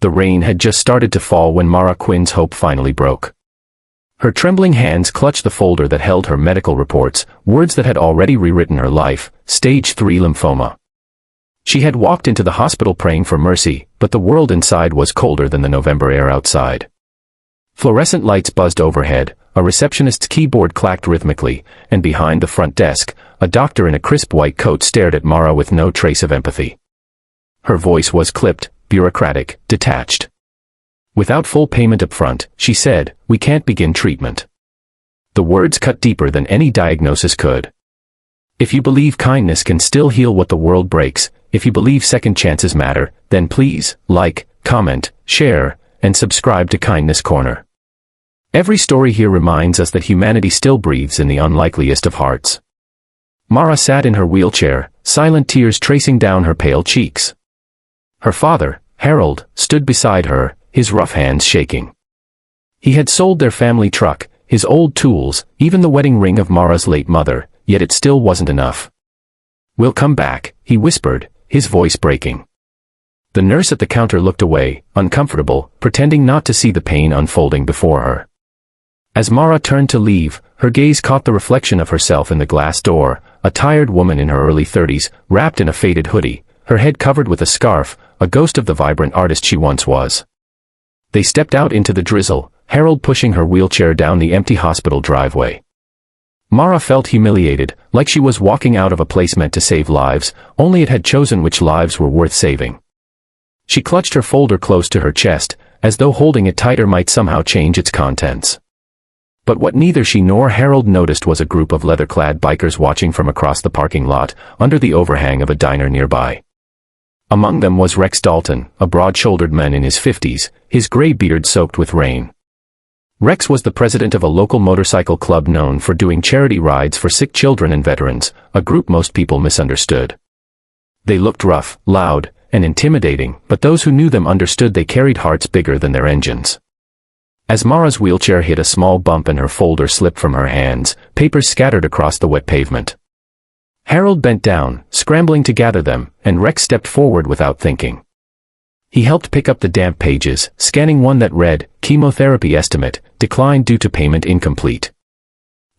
The rain had just started to fall when Mara Quinn's hope finally broke. Her trembling hands clutched the folder that held her medical reports, words that had already rewritten her life: stage 3 lymphoma. She had walked into the hospital praying for mercy, but the world inside was colder than the November air outside. Fluorescent lights buzzed overhead, a receptionist's keyboard clacked rhythmically, and behind the front desk, a doctor in a crisp white coat stared at Mara with no trace of empathy. Her voice was clipped, bureaucratic, detached. Without full payment up front, she said, "We can't begin treatment." The words cut deeper than any diagnosis could. If you believe kindness can still heal what the world breaks, if you believe second chances matter, then please, like, comment, share, and subscribe to Kindness Corner. Every story here reminds us that humanity still breathes in the unlikeliest of hearts. Mara sat in her wheelchair, silent tears tracing down her pale cheeks. Her father, Harold, stood beside her, his rough hands shaking. He had sold their family truck, his old tools, even the wedding ring of Mara's late mother, yet it still wasn't enough. "We'll come back," he whispered, his voice breaking. The nurse at the counter looked away, uncomfortable, pretending not to see the pain unfolding before her. As Mara turned to leave, her gaze caught the reflection of herself in the glass door, a tired woman in her early 30s, wrapped in a faded hoodie, her head covered with a scarf, a ghost of the vibrant artist she once was. They stepped out into the drizzle, Harold pushing her wheelchair down the empty hospital driveway. Mara felt humiliated, like she was walking out of a place meant to save lives, only it had chosen which lives were worth saving. She clutched her folder close to her chest, as though holding it tighter might somehow change its contents. But what neither she nor Harold noticed was a group of leather-clad bikers watching from across the parking lot, under the overhang of a diner nearby. Among them was Rex Dalton, a broad-shouldered man in his 50s, his gray beard soaked with rain. Rex was the president of a local motorcycle club known for doing charity rides for sick children and veterans, a group most people misunderstood. They looked rough, loud, and intimidating, but those who knew them understood they carried hearts bigger than their engines. As Mara's wheelchair hit a small bump and her folder slipped from her hands, papers scattered across the wet pavement. Harold bent down, scrambling to gather them, and Rex stepped forward without thinking. He helped pick up the damp pages, scanning one that read, "Chemotherapy estimate, declined due to payment incomplete."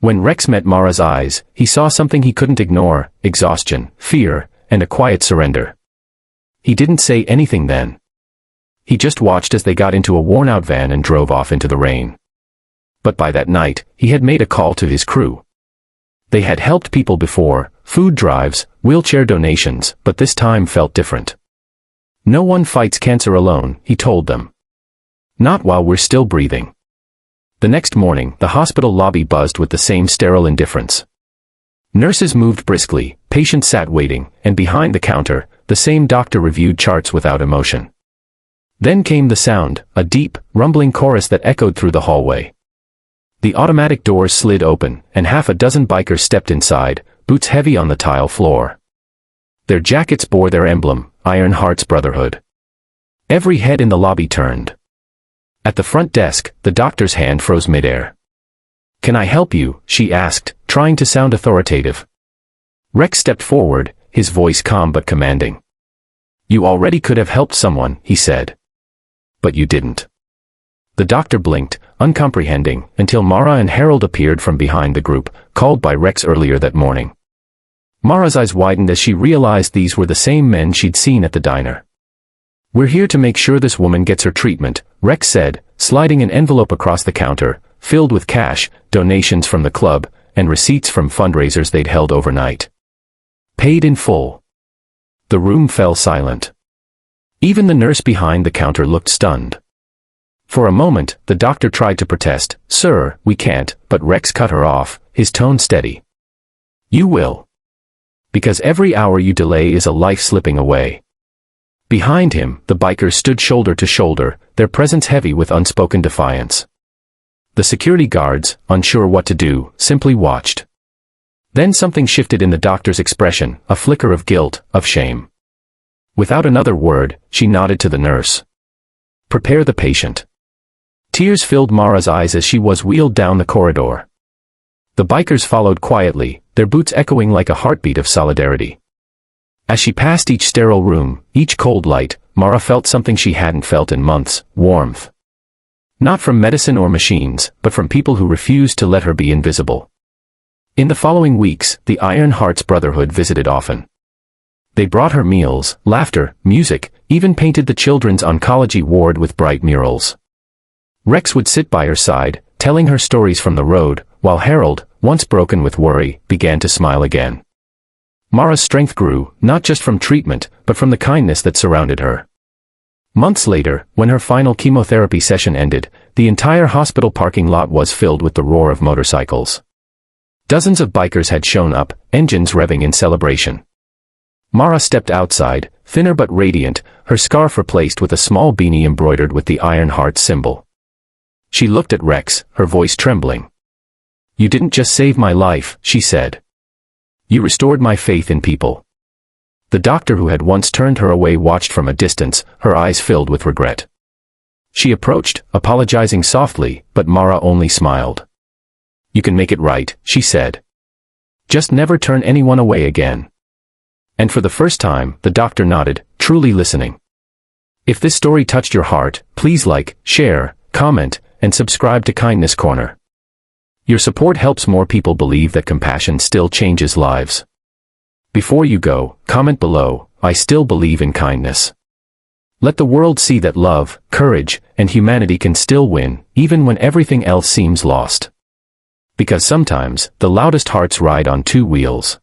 When Rex met Mara's eyes, he saw something he couldn't ignore: exhaustion, fear, and a quiet surrender. He didn't say anything then. He just watched as they got into a worn-out van and drove off into the rain. But by that night, he had made a call to his crew. They had helped people before, food drives, wheelchair donations, but this time felt different. "No one fights cancer alone," he told them. "Not while we're still breathing." The next morning, the hospital lobby buzzed with the same sterile indifference. Nurses moved briskly, patients sat waiting, and behind the counter, the same doctor reviewed charts without emotion. Then came the sound, a deep, rumbling chorus that echoed through the hallway. The automatic doors slid open, and half a dozen bikers stepped inside, boots heavy on the tile floor. Their jackets bore their emblem, Iron Hearts Brotherhood. Every head in the lobby turned. At the front desk, the doctor's hand froze midair. "Can I help you?" she asked, trying to sound authoritative. Rex stepped forward, his voice calm but commanding. "You already could have helped someone," he said. "But you didn't." The doctor blinked, uncomprehending, until Mara and Harold appeared from behind the group, called by Rex earlier that morning. Mara's eyes widened as she realized these were the same men she'd seen at the diner. "We're here to make sure this woman gets her treatment," Rex said, sliding an envelope across the counter, filled with cash, donations from the club, and receipts from fundraisers they'd held overnight. Paid in full. The room fell silent. Even the nurse behind the counter looked stunned. For a moment, the doctor tried to protest, "Sir, we can't," but Rex cut her off, his tone steady. "You will. Because every hour you delay is a life slipping away." Behind him, the bikers stood shoulder to shoulder, their presence heavy with unspoken defiance. The security guards, unsure what to do, simply watched. Then something shifted in the doctor's expression, a flicker of guilt, of shame. Without another word, she nodded to the nurse. "Prepare the patient." Tears filled Mara's eyes as she was wheeled down the corridor. The bikers followed quietly, their boots echoing like a heartbeat of solidarity. As she passed each sterile room, each cold light, Mara felt something she hadn't felt in months: warmth. Not from medicine or machines, but from people who refused to let her be invisible. In the following weeks, the Iron Hearts Brotherhood visited often. They brought her meals, laughter, music, even painted the children's oncology ward with bright murals. Rex would sit by her side, telling her stories from the road, while Harold, once broken with worry, began to smile again. Mara's strength grew, not just from treatment, but from the kindness that surrounded her. Months later, when her final chemotherapy session ended, the entire hospital parking lot was filled with the roar of motorcycles. Dozens of bikers had shown up, engines revving in celebration. Mara stepped outside, thinner but radiant, her scarf replaced with a small beanie embroidered with the Iron Heart symbol. She looked at Rex, her voice trembling. "You didn't just save my life," she said. "You restored my faith in people." The doctor who had once turned her away watched from a distance, her eyes filled with regret. She approached, apologizing softly, but Mara only smiled. "You can make it right," she said. "Just never turn anyone away again." And for the first time, the doctor nodded, truly listening. If this story touched your heart, please like, share, comment, and subscribe to Kindness Corner. Your support helps more people believe that compassion still changes lives. Before you go, comment below, "I still believe in kindness." Let the world see that love, courage, and humanity can still win, even when everything else seems lost. Because sometimes, the loudest hearts ride on two wheels.